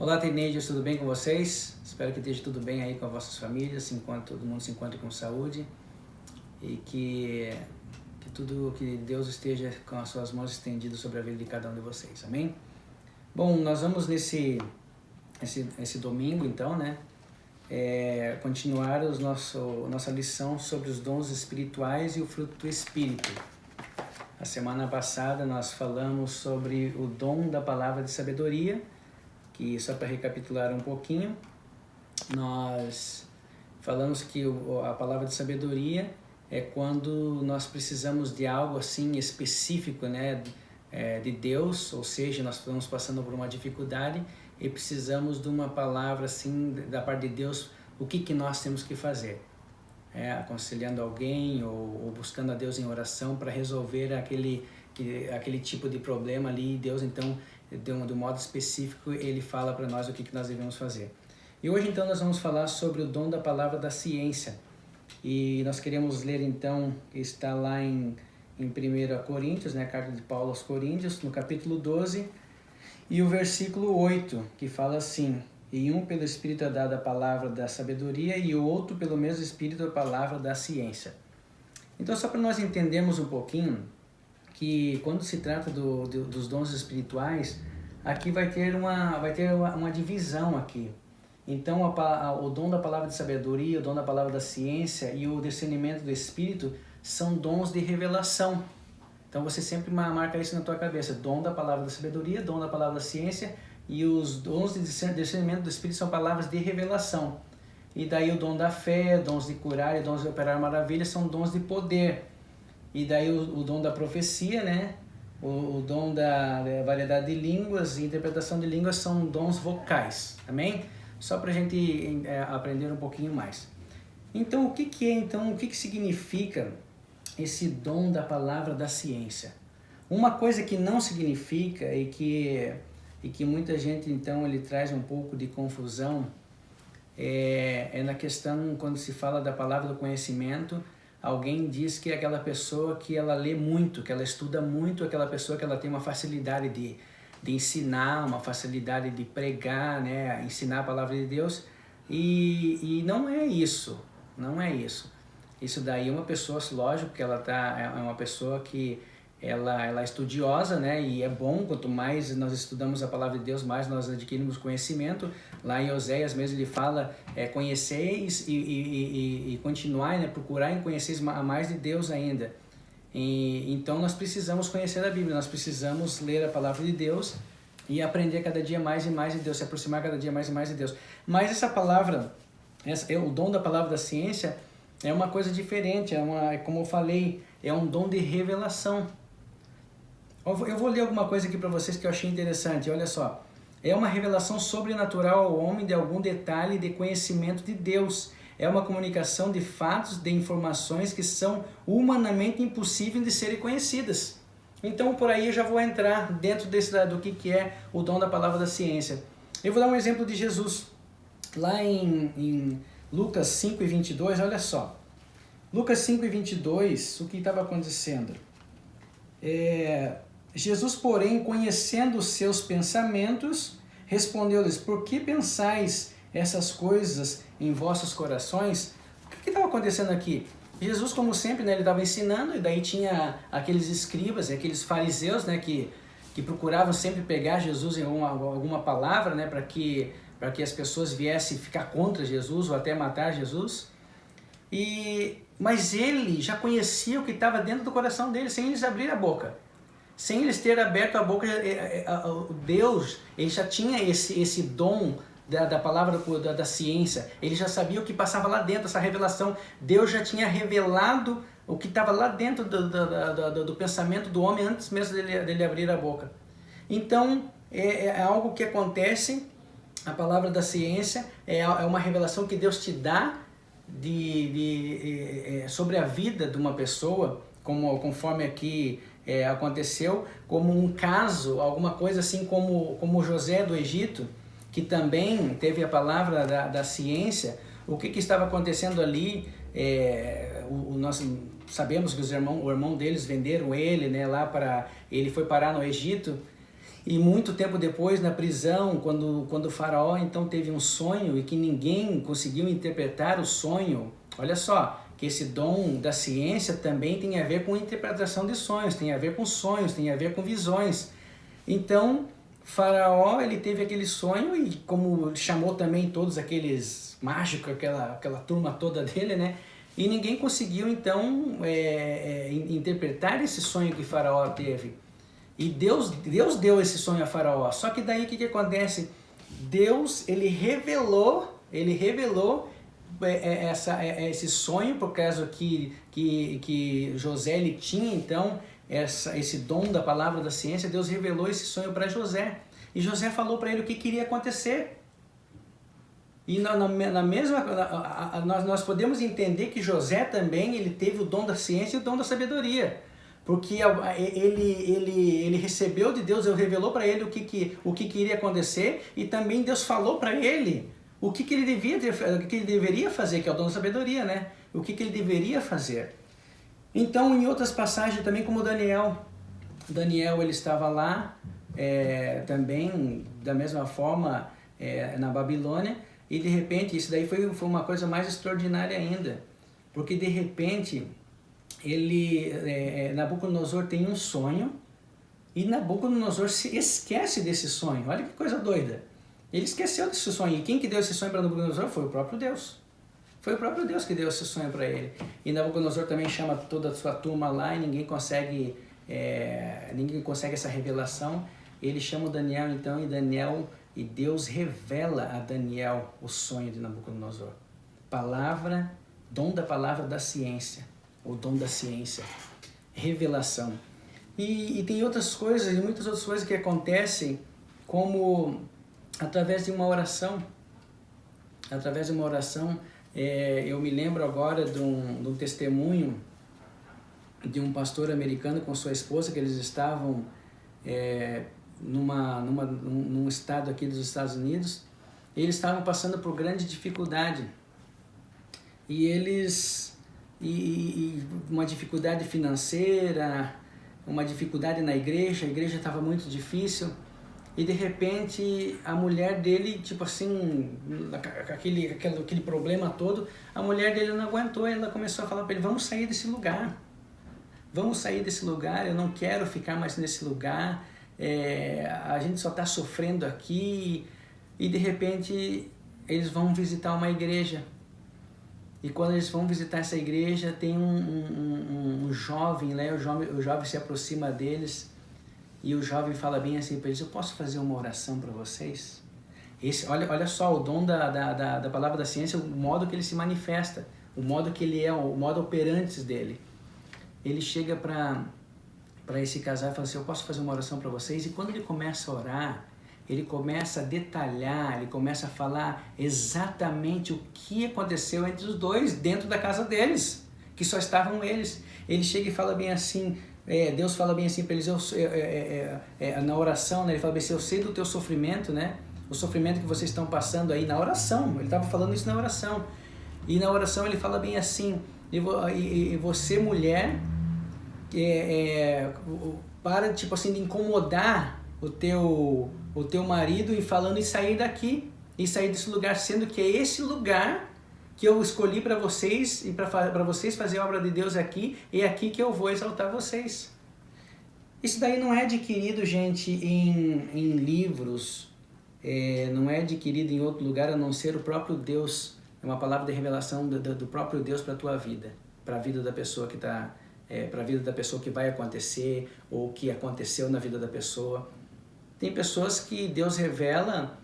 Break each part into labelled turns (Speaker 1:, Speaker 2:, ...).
Speaker 1: Olá, teenagers, tudo bem com vocês? Espero que esteja tudo bem aí com as vossas famílias, enquanto todo mundo se encontre com saúde e que Deus esteja com as suas mãos estendidas sobre a vida de cada um de vocês, amém? Bom, nós vamos esse domingo, então, né, continuar nossa lição sobre os dons espirituais e o fruto do Espírito. A semana passada nós falamos sobre o dom da palavra de sabedoria, que só para recapitular um pouquinho, nós falamos que a palavra de sabedoria é quando nós precisamos de algo assim específico, né, de Deus, ou seja, nós estamos passando por uma dificuldade e precisamos de uma palavra assim da parte de Deus, o que nós temos que fazer. Aconselhando alguém ou buscando a Deus em oração para resolver aquele tipo de problema ali. Deus então, de um modo específico, Ele fala para nós o que nós devemos fazer. E hoje então nós vamos falar sobre o dom da palavra da ciência. E nós queremos ler então, está lá em 1 Coríntios, né, a carta de Paulo aos Coríntios, no capítulo 12, e o versículo 8, que fala assim: e um pelo Espírito é dada a palavra da sabedoria e o outro pelo mesmo Espírito a palavra da ciência. Então, só para nós entendermos um pouquinho, que quando se trata dos dons espirituais, aqui vai ter uma divisão aqui. Então, o dom da palavra de sabedoria, o dom da palavra da ciência e o discernimento do Espírito são dons de revelação. Então, você sempre marca isso na tua cabeça: dom da palavra da sabedoria, dom da palavra da ciência, e os dons de discernimento do Espírito são palavras de revelação. E daí o dom da fé, dons de curar e dons de operar maravilhas são dons de poder. E daí o dom da profecia, né? O dom da variedade de línguas e interpretação de línguas são dons vocais. Amém? Só para a gente aprender um pouquinho mais. Então, o que significa esse dom da palavra da ciência? Uma coisa que não significa e que muita gente então ele traz um pouco de confusão é na questão quando se fala da palavra do conhecimento. Alguém diz que é aquela pessoa que ela lê muito, que ela estuda muito, aquela pessoa que ela tem uma facilidade de ensinar, uma facilidade de pregar, né, ensinar a palavra de Deus, e não é isso, não é isso. Isso daí é uma pessoa, lógico que ela é uma pessoa que ela é estudiosa, né? E é bom, quanto mais nós estudamos a palavra de Deus, mais nós adquirimos conhecimento. Lá em Oséias mesmo ele fala, conheceis e continuai, né? Procurai em conheceis a mais de Deus ainda. Então nós precisamos conhecer a Bíblia, nós precisamos ler a palavra de Deus e aprender cada dia mais e mais de Deus, se aproximar cada dia mais e mais de Deus. Mas essa palavra, o dom da palavra da ciência, é uma coisa diferente, como eu falei, é um dom de revelação. Eu vou ler alguma coisa aqui para vocês que eu achei interessante, olha só. É uma revelação sobrenatural ao homem de algum detalhe de conhecimento de Deus. É uma comunicação de fatos, de informações que são humanamente impossíveis de serem conhecidas. Então, por aí eu já vou entrar dentro do que é o dom da palavra da ciência. Eu vou dar um exemplo de Jesus. Lá em Lucas 5:22, olha só. Lucas 5:22, o que estava acontecendo? Jesus, porém, conhecendo os seus pensamentos, respondeu-lhes: por que pensais essas coisas em vossos corações? O que estava acontecendo aqui? Jesus, como sempre, né, ele estava ensinando, e daí tinha aqueles escribas, aqueles fariseus, né, que procuravam sempre pegar Jesus em alguma palavra, né, para que as pessoas viessem ficar contra Jesus ou até matar Jesus. Mas ele já conhecia o que estava dentro do coração deles, sem eles abrir a boca. Sem eles terem aberto a boca, Deus ele já tinha esse dom da palavra da ciência. Ele já sabia o que passava lá dentro, essa revelação. Deus já tinha revelado o que estava lá dentro do pensamento do homem antes mesmo dele abrir a boca. Então, é algo que acontece. A palavra da ciência é uma revelação que Deus te dá sobre a vida de uma pessoa, conforme aqui aconteceu, como um caso, alguma coisa assim como José do Egito, que também teve a palavra da ciência. O que estava acontecendo ali? Nós sabemos que o irmão deles venderam ele, né, ele foi parar no Egito. E muito tempo depois, na prisão, quando o faraó então teve um sonho e que ninguém conseguiu interpretar o sonho, olha só, que esse dom da ciência também tem a ver com interpretação de sonhos, tem a ver com sonhos, tem a ver com visões. Então, Faraó, ele teve aquele sonho e como chamou também todos aqueles mágicos, aquela turma toda dele, né? E ninguém conseguiu então interpretar esse sonho que Faraó teve. E Deus deu esse sonho a Faraó. Só que daí o que acontece? Deus, ele revelou esse sonho, por causa que José ele tinha então esse dom da palavra da ciência. Deus revelou esse sonho para José. E José falou para ele o que queria acontecer. E nós podemos entender que José também ele teve o dom da ciência e o dom da sabedoria. Porque ele recebeu de Deus, Deus revelou para ele o que iria acontecer, e também Deus falou para ele o que ele deveria fazer, que é o dom da sabedoria, né? O que ele deveria fazer. Então, em outras passagens também, como Daniel, ele estava lá também, da mesma forma, na Babilônia, e de repente, isso daí foi uma coisa mais extraordinária ainda, porque de repente, Nabucodonosor tem um sonho, e Nabucodonosor se esquece desse sonho. Olha que coisa doida. Ele esqueceu desse sonho. E quem que deu esse sonho para Nabucodonosor? Foi o próprio Deus. Foi o próprio Deus que deu esse sonho para ele. E Nabucodonosor também chama toda a sua turma lá, e ninguém consegue essa revelação. Ele chama o Daniel então, e Deus revela a Daniel o sonho de Nabucodonosor. Dom da palavra da ciência. O dom da ciência, revelação. E tem outras coisas, e muitas outras coisas que acontecem, como através de uma oração. Através de uma oração, eu me lembro agora de um testemunho de um pastor americano com sua esposa, que eles estavam num estado aqui dos Estados Unidos, e eles estavam passando por grande dificuldade. E uma dificuldade financeira, uma dificuldade na igreja, a igreja estava muito difícil, e de repente a mulher dele, tipo assim, aquele problema todo, a mulher dele não aguentou, ela começou a falar para ele: vamos sair desse lugar, eu não quero ficar mais nesse lugar, a gente só está sofrendo aqui. E de repente eles vão visitar uma igreja. E quando eles vão visitar essa igreja, tem um jovem, né? O jovem se aproxima deles, e o jovem fala bem assim para eles: eu posso fazer uma oração para vocês? Olha só, o dom da palavra da ciência, o modo que ele se manifesta, o modo que ele é, o modo operantes dele. Ele chega para esse casal e fala assim: eu posso fazer uma oração para vocês? E quando ele começa a orar, ele começa a detalhar, ele começa a falar exatamente o que aconteceu entre os dois dentro da casa deles, que só estavam eles. Ele chega e fala bem assim, Deus fala bem assim para eles, na oração, né, ele fala bem assim: eu sei do teu sofrimento, né? O sofrimento que vocês estão passando aí na oração. Ele estava falando isso na oração. E na oração ele fala bem assim: e você, mulher, para tipo assim de incomodar o teu marido e falando em sair daqui, e sair desse lugar, sendo que é esse lugar que eu escolhi para vocês, e para vocês fazer a obra de Deus aqui, e é aqui que eu vou exaltar vocês. Isso daí não é adquirido, gente, em livros, não é adquirido em outro lugar a não ser o próprio Deus. É uma palavra de revelação do próprio Deus para a tua vida, para a vida da pessoa que está, para a vida da pessoa que vai acontecer, ou que aconteceu na vida da pessoa. Tem pessoas que Deus revela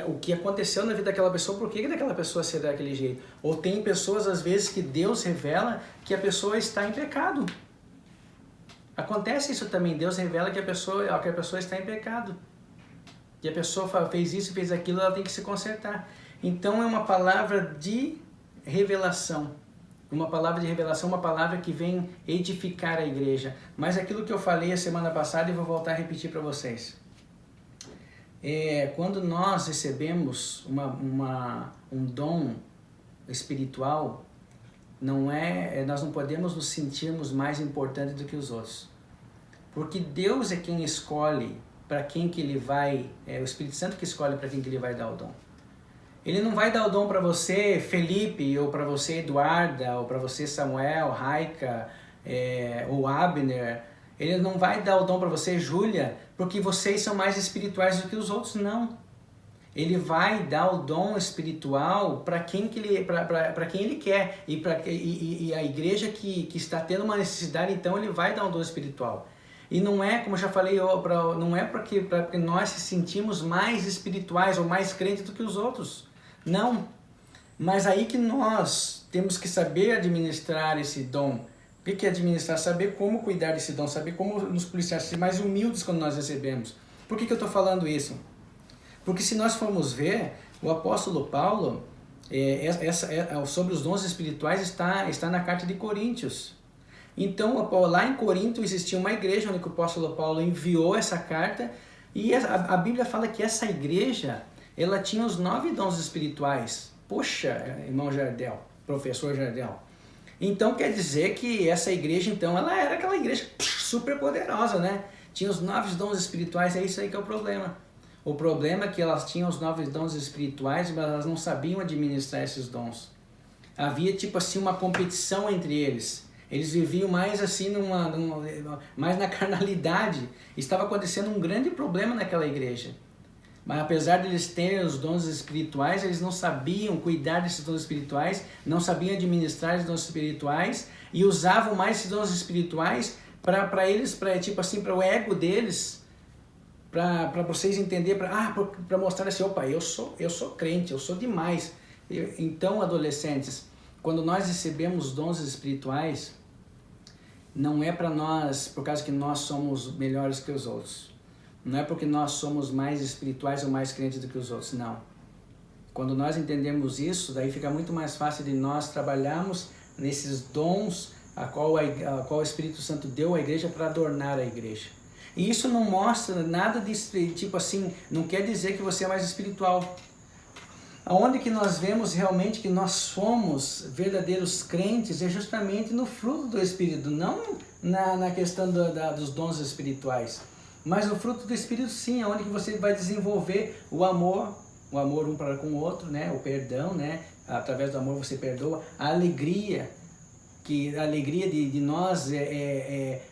Speaker 1: o que aconteceu na vida daquela pessoa, por que daquela pessoa ser daquele jeito. Ou tem pessoas, às vezes, que Deus revela que a pessoa está em pecado. Acontece isso também, Deus revela que a pessoa está em pecado. Que a pessoa fez isso, fez aquilo, ela tem que se consertar. Então é uma palavra de revelação. Uma palavra de revelação, uma palavra que vem edificar a igreja. Mas aquilo que eu falei a semana passada, eu vou voltar a repetir para vocês. Quando nós recebemos um dom espiritual, nós não podemos nos sentirmos mais importantes do que os outros. Porque Deus é quem escolhe para quem que ele vai, é o Espírito Santo que escolhe para quem que ele vai dar o dom. Ele não vai dar o dom para você, Felipe, ou para você, Eduarda, ou para você, Samuel, Raika, ou Abner. Ele não vai dar o dom para você, Júlia, porque vocês são mais espirituais do que os outros, não. Ele vai dar o dom espiritual para quem, quem ele quer. E a igreja que está tendo uma necessidade, então ele vai dar um dom espiritual. E não é, como eu já falei, não é porque nós se sentimos mais espirituais ou mais crentes do que os outros. Não. Mas aí que nós temos que saber administrar esse dom. O que é administrar? Saber como cuidar desse dom, saber como nos policiar, ser mais humildes quando nós recebemos. Por que eu estou falando isso? Porque se nós formos ver, o apóstolo Paulo, sobre os dons espirituais, está na carta de Coríntios. Então, lá em Corinto existia uma igreja onde o apóstolo Paulo enviou essa carta, e a Bíblia fala que essa igreja, ela tinha os 9 dons espirituais. Poxa, irmão Jardel, professor Jardel. Então quer dizer que essa igreja, então, ela era aquela igreja super poderosa, né? Tinha os 9 dons espirituais, é isso aí que é o problema. O problema é que elas tinham os 9 dons espirituais, mas elas não sabiam administrar esses dons. Havia tipo assim uma competição entre eles. Eles viviam mais assim mais na carnalidade. Estava acontecendo um grande problema naquela igreja. Mas apesar de eles terem os dons espirituais, eles não sabiam cuidar desses dons espirituais, não sabiam administrar os dons espirituais e usavam mais esses dons espirituais para eles, tipo assim, para o ego deles. Para vocês entenderem, para mostrar assim, opa, eu sou crente, eu sou demais. Então, adolescentes, quando nós recebemos dons espirituais, não é para nós, por causa que nós somos melhores que os outros. Não é porque nós somos mais espirituais ou mais crentes do que os outros, não. Quando nós entendemos isso, daí fica muito mais fácil de nós trabalharmos nesses dons a qual o Espírito Santo deu à igreja para adornar a igreja. E isso não mostra nada de tipo assim, não quer dizer que você é mais espiritual. Aonde que nós vemos realmente que nós somos verdadeiros crentes é justamente no fruto do Espírito, não na questão dos dons espirituais. Mas no fruto do Espírito sim, é onde que você vai desenvolver o amor um para com o outro, né? O perdão, né? Através do amor você perdoa, a alegria de nós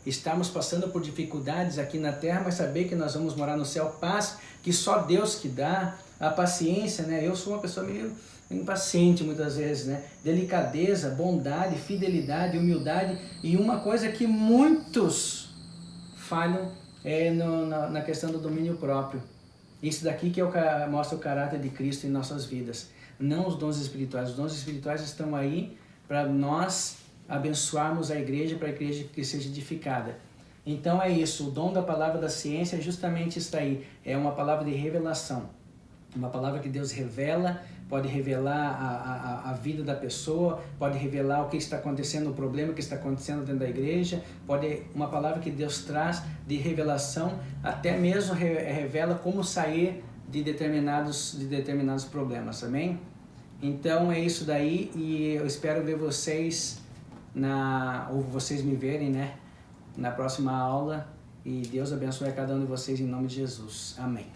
Speaker 1: estarmos passando por dificuldades aqui na terra, mas saber que nós vamos morar no céu, paz que só Deus que dá, a paciência, né? Eu sou uma pessoa meio impaciente muitas vezes, né? Delicadeza, bondade, fidelidade, humildade, e uma coisa que muitos falham na questão do domínio próprio. Isso daqui que mostra o caráter de Cristo em nossas vidas, não os dons espirituais. Os dons espirituais estão aí para nós abençoarmos a igreja, para a igreja que seja edificada. Então é isso, o dom da palavra da ciência é justamente isso aí, é uma palavra de revelação, uma palavra que Deus revela, pode revelar a vida da pessoa, pode revelar o que está acontecendo, o problema que está acontecendo dentro da igreja, uma palavra que Deus traz de revelação, até mesmo revela como sair de determinados problemas, amém? Então é isso daí, e eu espero ver vocês ou vocês me verem, né, na próxima aula, e Deus abençoe a cada um de vocês em nome de Jesus. Amém.